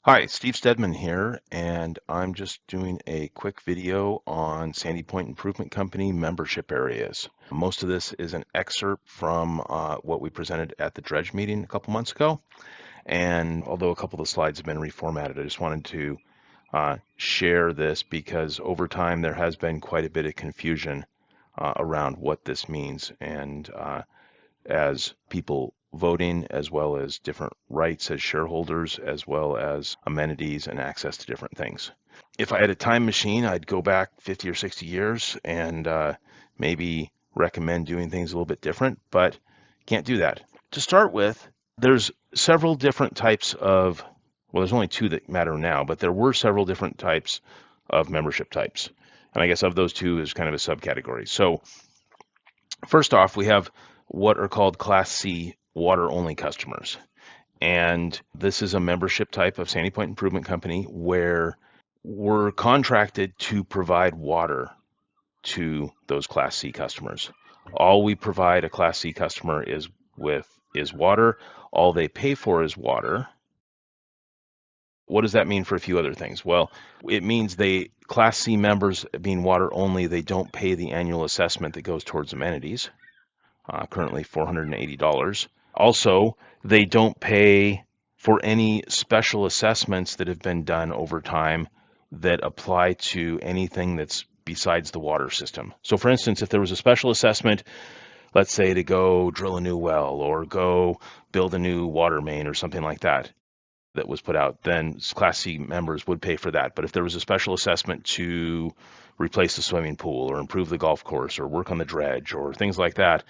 Hi, Steve Stedman here, and I'm just doing a quick video on Sandy Point Improvement Company membership areas. Most of this is an excerpt from what we presented at the Dredge meeting a couple months ago, and although a couple of the slides have been reformatted, I just wanted to share this because over time there has been quite a bit of confusion around what this means, and as people voting, as well as different rights as shareholders, as well as amenities and access to different things. If I had a time machine, I'd go back 50 or 60 years and maybe recommend doing things a little bit different, but can't do that. To start with, there's several different types of, well, there's only two that matter now, but there were several different types of membership types. And I guess of those two is kind of a subcategory. So first off, we have what are called Class C water-only customers. And this is a membership type of Sandy Point Improvement Company where we're contracted to provide water to those Class C customers. All we provide a Class C customer is water. All they pay for is water. What does that mean for a few other things? Well, it means Class C members being water only, they don't pay the annual assessment that goes towards amenities. Currently $480. Also, they don't pay for any special assessments that have been done over time that apply to anything that's besides the water system. So for instance, if there was a special assessment, let's say to go drill a new well or go build a new water main or something like that, that was put out, then Class C members would pay for that. But if there was a special assessment to replace the swimming pool or improve the golf course or work on the dredge or things like that,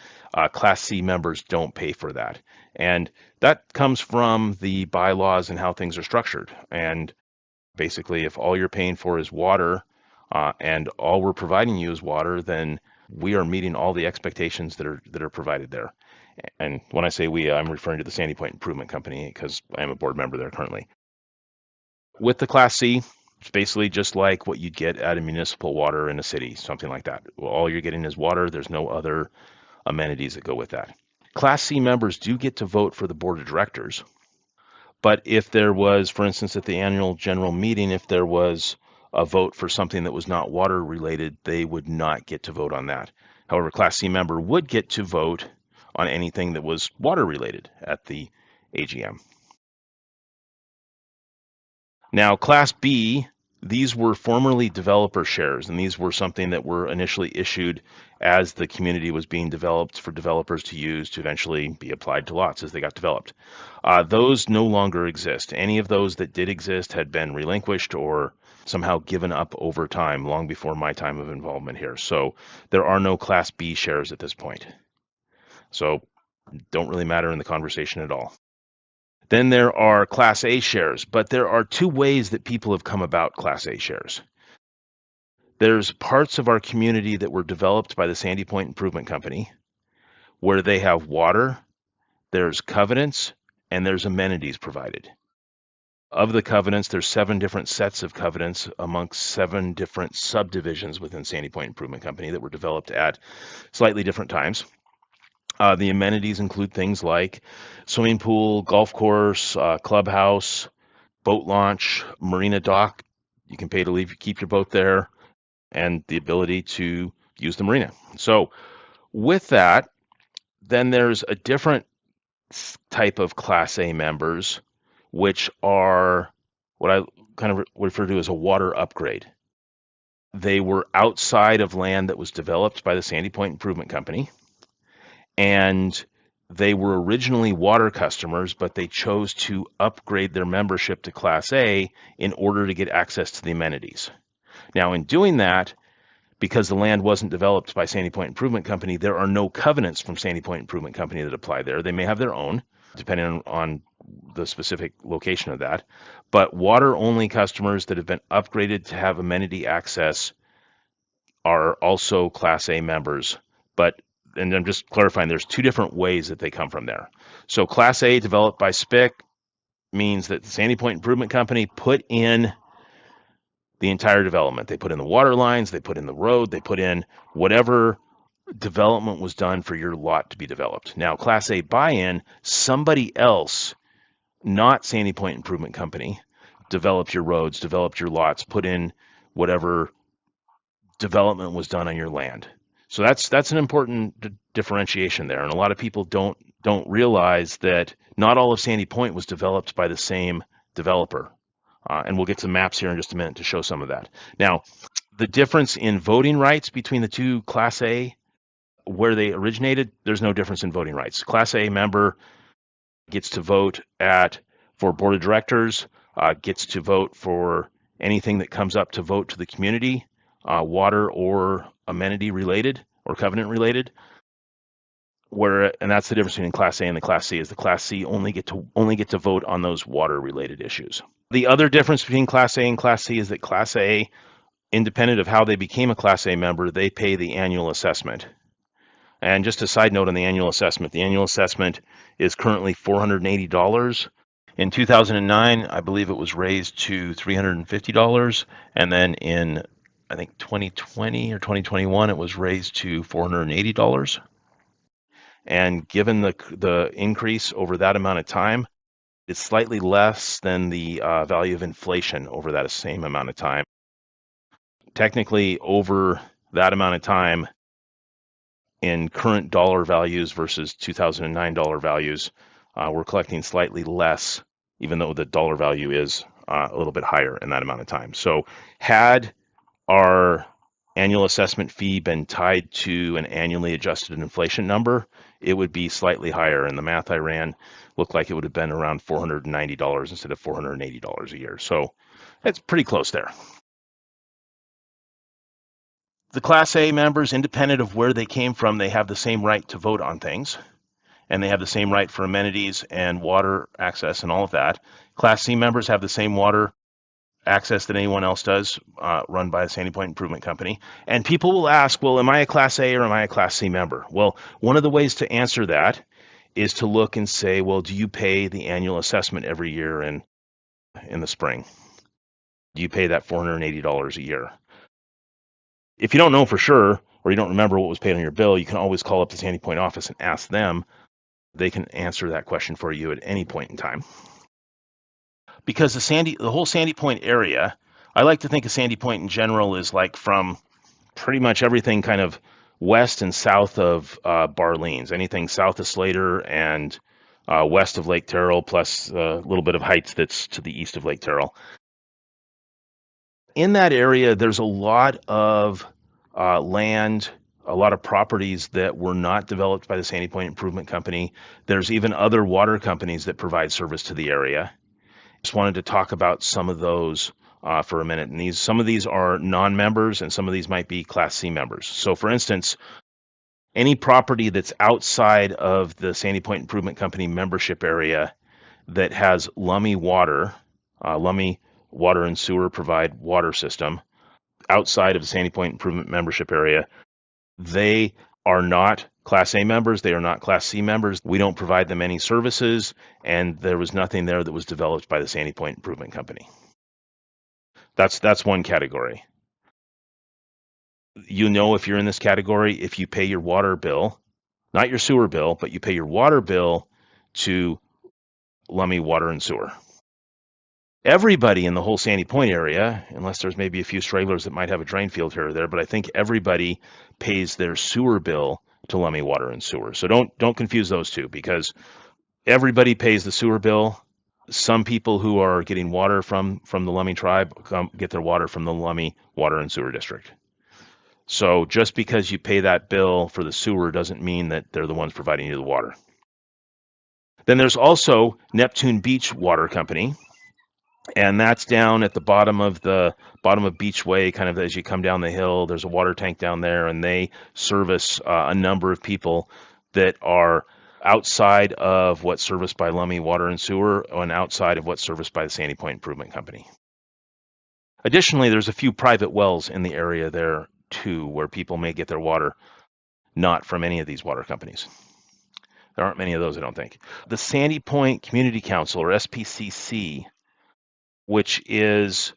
Class C members don't pay for that. And that comes from the bylaws and how things are structured. And basically, if all you're paying for is water and all we're providing you is water, then we are meeting all the expectations that are provided there. And when I say we, I'm referring to the Sandy Point Improvement Company because I am a board member there currently. With the Class C, it's basically just like what you'd get at a municipal water in a city, something like that. All you're getting is water. There's no other amenities that go with that. Class C members do get to vote for the board of directors. But if there was, for instance, at the annual general meeting, if there was a vote for something that was not water related, they would not get to vote on that. However, Class C member would get to vote on anything that was water related at the AGM. Now, Class B, these were formerly developer shares, and these were something that were initially issued as the community was being developed for developers to use to eventually be applied to lots as they got developed. Those no longer exist. Any of those that did exist had been relinquished or somehow given up over time, long before my time of involvement here. So there are no Class B shares at this point. So don't really matter in the conversation at all. Then there are Class A shares, but there are two ways that people have come about Class A shares. There's parts of our community that were developed by the Sandy Point Improvement Company where they have water, there's covenants, and there's amenities provided. Of the covenants, there's 7 different sets of covenants amongst 7 different subdivisions within Sandy Point Improvement Company that were developed at slightly different times. The amenities include things like swimming pool, golf course, clubhouse, boat launch, marina dock. You can pay to keep your boat there, and the ability to use the marina. So with that, then there's a different type of Class A members, which are what I kind of refer to as a water upgrade. They were outside of land that was developed by the Sandy Point Improvement Company, and they were originally water customers, but they chose to upgrade their membership to Class A in order to get access to the amenities. Now, in doing that, because the land wasn't developed by Sandy Point Improvement Company, there are no covenants from Sandy Point Improvement Company that apply there. They may have their own, depending on the specific location of that. But water-only customers that have been upgraded to have amenity access are also Class A members. And I'm just clarifying, there's 2 different ways that they come from there. So Class A developed by SPIC means that the Sandy Point Improvement Company put in the entire development. They put in the water lines, they put in the road, they put in whatever development was done for your lot to be developed. Now, Class A buy-in, somebody else, not Sandy Point Improvement Company, developed your roads, developed your lots, put in whatever development was done on your land. So that's an important differentiation there, and a lot of people don't realize that not all of Sandy Point was developed by the same developer. And we'll get to maps here in just a minute to show some of that. Now, the difference in voting rights between the two Class A, where they originated, there's no difference in voting rights. Class A member gets to vote for board of directors, gets to vote for anything that comes up to vote to the community, water or amenity related or covenant related. And that's the difference between Class A and the Class C, is the Class C only get to vote on those water related issues. The other difference between Class A and Class C is that Class A, independent of how they became a Class A member, they pay the annual assessment. And just a side note on the annual assessment is currently $480. In 2009, I believe it was raised to $350, and then in, I think, 2020 or 2021, it was raised to $480. And given the increase over that amount of time, it's slightly less than the value of inflation over that same amount of time. Technically, over that amount of time, in current dollar values versus 2009 dollar values, we're collecting slightly less, even though the dollar value is a little bit higher in that amount of time. So had our annual assessment fee been tied to an annually adjusted inflation number, it would be slightly higher. And the math I ran looked like it would have been around $490 instead of $480 a year. So it's pretty close there. The Class A members, independent of where they came from, they have the same right to vote on things, and they have the same right for amenities and water access and all of that. Class C members have the same water access that anyone else does, run by the Sandy Point Improvement Company. And people will ask, well, am I a Class A or am I a Class C member? Well, one of the ways to answer that is to look and say, well, do you pay the annual assessment every year in the spring? Do you pay that $480 a year? If you don't know for sure, or you don't remember what was paid on your bill, you can always call up the Sandy Point office and ask them. They can answer that question for you at any point in time. Because the whole Sandy Point area, I like to think of Sandy Point in general is like from pretty much everything kind of west and south of Barleans, anything south of Slater and west of Lake Terrell, plus a little bit of Heights that's to the east of Lake Terrell. In that area, there's a lot of land, a lot of properties that were not developed by the Sandy Point Improvement Company. There's even other water companies that provide service to the area. Just wanted to talk about some of those for a minute. And some of these are non-members, and some of these might be Class C members. So for instance, any property that's outside of the Sandy Point Improvement Company membership area that has Lummi Water, Lummi Water and Sewer provide water system, outside of the Sandy Point Improvement membership area, they are not Class A members. They are not Class C members. We don't provide them any services, and there was nothing there that was developed by the Sandy Point Improvement Company. That's one category. You know, if you're in this category, if you pay your water bill, not your sewer bill, but you pay your water bill to Lummi Water and Sewer. Everybody in the whole Sandy Point area, unless there's maybe a few stragglers that might have a drain field here or there, but I think everybody pays their sewer bill to Lummi Water and Sewer. So don't confuse those two, because everybody pays the sewer bill. Some people who are getting water from the Lummi tribe get their water from the Lummi Water and Sewer District. So just because you pay that bill for the sewer doesn't mean that they're the ones providing you the water. Then there's also Neptune Beach Water Company. And that's down at the bottom of Beachway, kind of as you come down the hill. There's a water tank down there, and they service a number of people that are outside of what's serviced by Lummi Water and Sewer, and outside of what's serviced by the Sandy Point Improvement Company. Additionally, there's a few private wells in the area there too, where people may get their water not from any of these water companies. There aren't many of those, I don't think. The Sandy Point Community Council, or SPCC, which is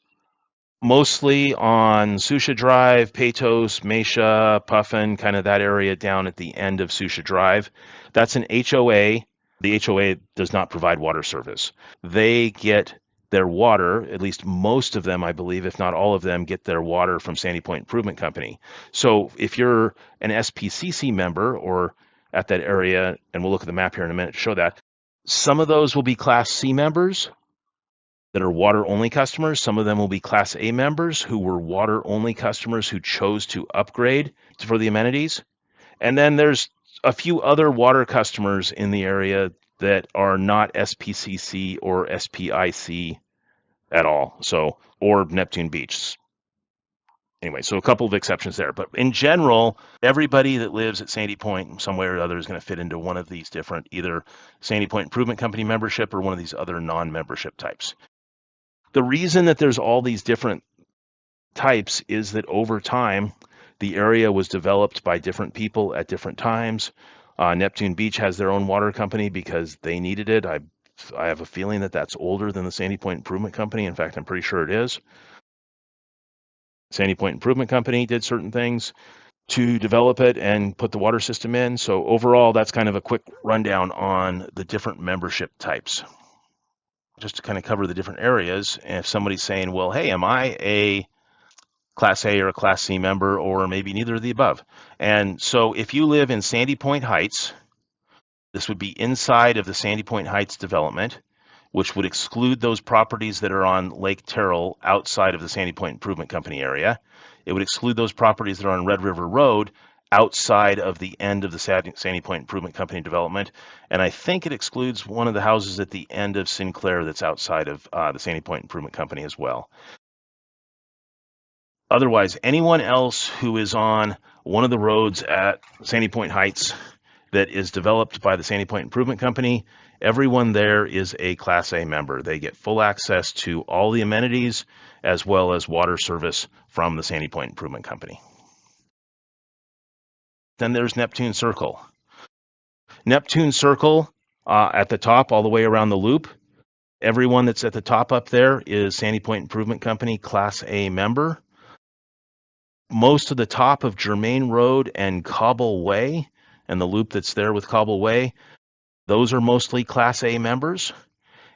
mostly on Susha Drive, Peytos, Mesha, Puffin, kind of that area down at the end of Susha Drive. That's an HOA. The HOA does not provide water service. They their water, at least most of them, I believe, if not all of them, get their water from Sandy Point Improvement Company. So if you're an SPCC member or at that area, and we'll look at the map here in a minute to show that, some of those will be Class C members that are water-only customers. Some of them will be Class A members who were water-only customers who chose to upgrade for the amenities. And then there's a few other water customers in the area that are not SPCC or SPIC at all, so, or Neptune Beach. Anyway, so a couple of exceptions there. But in general, everybody that lives at Sandy Point in some way or other is going to fit into one of these different, either Sandy Point Improvement Company membership or one of these other non-membership types. The reason that there's all these different types is that over time, the area was developed by different people at different times. Neptune Beach has their own water company because they needed it. I have a feeling that that's older than the Sandy Point Improvement Company. In fact, I'm pretty sure it is. Sandy Point Improvement Company did certain things to develop it and put the water system in. So overall, that's kind of a quick rundown on the different membership types. Just to kind of cover the different areas. And if somebody's saying, well, hey, am I a Class A or a Class C member, or maybe neither of the above? And so if you live in Sandy Point Heights, this would be inside of the Sandy Point Heights development, which would exclude those properties that are on Lake Terrell outside of the Sandy Point Improvement Company area. It would exclude those properties that are on Red River Road outside of the end of the Sandy Point Improvement Company development. And I think it excludes one of the houses at the end of Sinclair that's outside of the Sandy Point Improvement Company as well. Otherwise, anyone else who is on one of the roads at Sandy Point Heights that is developed by the Sandy Point Improvement Company, everyone there is a Class A member. They get full access to all the amenities as well as water service from the Sandy Point Improvement Company. Then there's Neptune Circle. Neptune Circle at the top all the way around the loop. Everyone that's at the top up there is Sandy Point Improvement Company Class A member. Most of the top of Germain Road and Cobble Way and the loop that's there with Cobble Way, those are mostly Class A members.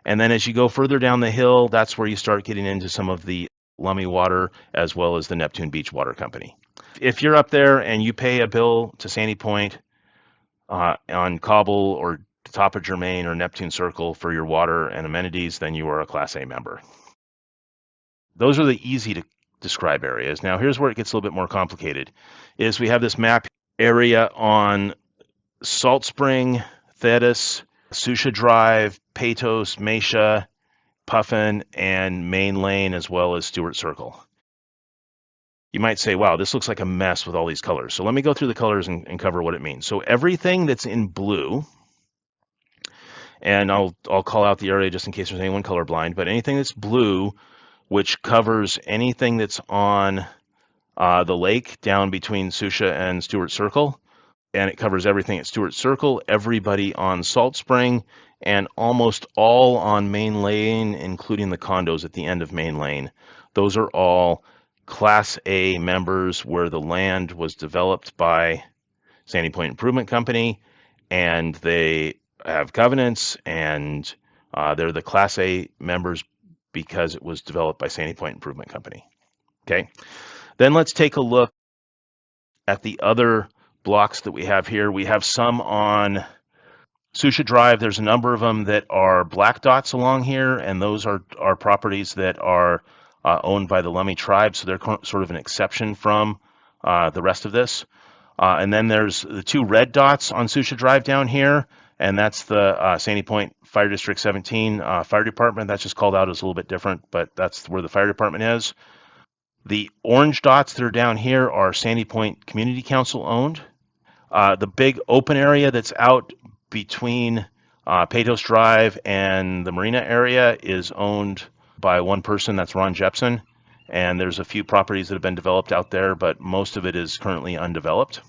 And then as you go further down the hill, that's where you start getting into some of the Lummi Water as well as the Neptune Beach Water Company. If you're up there and you pay a bill to Sandy Point on Cobble or top of Germain or Neptune Circle for your water and amenities, then you are a Class A member. Those are the easy to describe areas. Now here's where it gets a little bit more complicated. Is we have this map area on Salt Spring, Thetis, Susha Drive, Peytos, Mesha, Puffin, and Main Lane, as well as Stewart Circle. You might say, wow, this looks like a mess with all these colors. So let me go through the colors and cover what it means. So everything that's in blue, and I'll call out the area just in case there's anyone colorblind, but anything that's blue, which covers anything that's on the lake down between Susha and Stewart Circle, and it covers everything at Stewart Circle, everybody on Salt Spring, and almost all on Main Lane, including the condos at the end of Main Lane. Those are all Class A members where the land was developed by Sandy Point Improvement Company, and they have covenants, and they're the Class A members because it was developed by Sandy Point Improvement Company. Okay, then let's take a look at the other blocks that we have here. We have some on Susha Drive. There's a number of them that are black dots along here, and those are properties that are owned by the Lummi tribe, so they're sort of an exception from the rest of this. And then there's the two red dots on Susha Drive down here, and that's the Sandy Point Fire District 17 Fire Department. That's just called out as a little bit different, but that's where the fire department is. The orange dots that are down here are Sandy Point Community Council owned. The big open area that's out between Peytos Drive and the Marina area is owned by one person, that's Ron Jepson. And there's a few properties that have been developed out there, but most of it is currently undeveloped.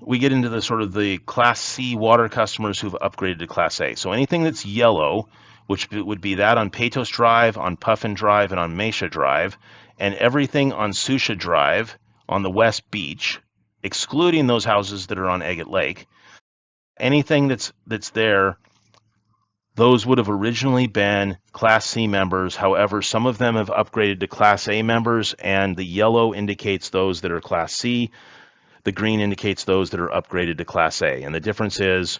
We get into the sort of the Class C water customers who've upgraded to Class A. So anything that's yellow, which would be that on Peytos Drive, on Puffin Drive, and on Mesha Drive, and everything on Susha Drive on the West Beach, excluding those houses that are on Agate Lake, anything that's there, those would have originally been Class C members. However, some of them have upgraded to Class A members, and the yellow indicates those that are Class C. The green indicates those that are upgraded to Class A. And the difference is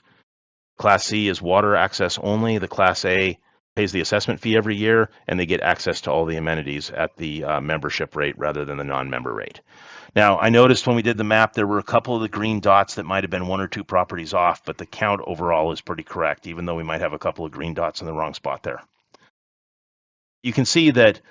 Class C is water access only. The Class A pays the assessment fee every year, and they get access to all the amenities at the membership rate rather than the non-member rate. Now, I noticed when we did the map, there were a couple of the green dots that might have been 1 or 2 properties off, but the count overall is pretty correct, even though we might have a couple of green dots in the wrong spot there. You can see that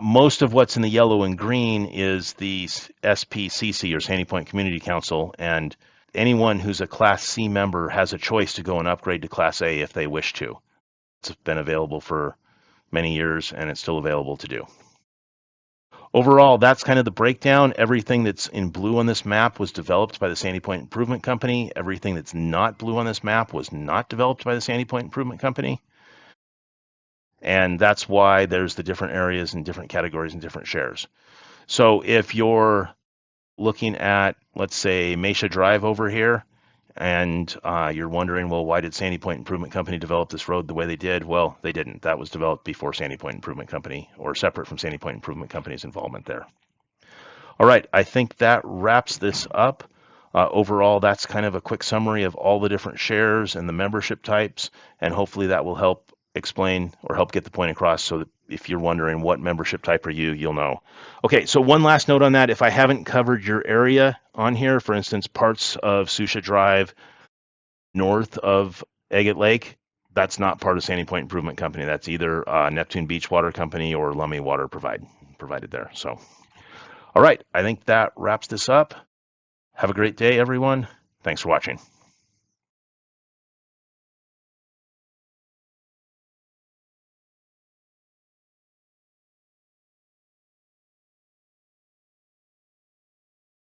most of what's in the yellow and green is the SPCC, or Sandy Point Community Council, and anyone who's a Class C member has a choice to go and upgrade to Class A if they wish to. It's been available for many years, and it's still available to do. Overall, that's kind of the breakdown. Everything that's in blue on this map was developed by the Sandy Point Improvement Company. Everything that's not blue on this map was not developed by the Sandy Point Improvement Company. And that's why there's the different areas and different categories and different shares. So if you're looking at, let's say, Mesa Drive over here, and you're wondering, well, why did Sandy Point Improvement Company develop this road the way they did? Well, they didn't. That was developed before Sandy Point Improvement Company, or separate from Sandy Point Improvement Company's involvement there. All right, I think that wraps this up. Overall, that's kind of a quick summary of all the different shares and the membership types, and hopefully that will help explain or help get the point across, so that if you're wondering what membership type are you, you'll know. Okay, so one last note on that. If I haven't covered your area on here, for instance, parts of Susha Drive north of Agate Lake, that's not part of Sandy Point Improvement Company. That's either Neptune Beach Water Company or Lummi Water provided there. So, all right, I think that wraps this up. Have a great day, everyone. Thanks for watching.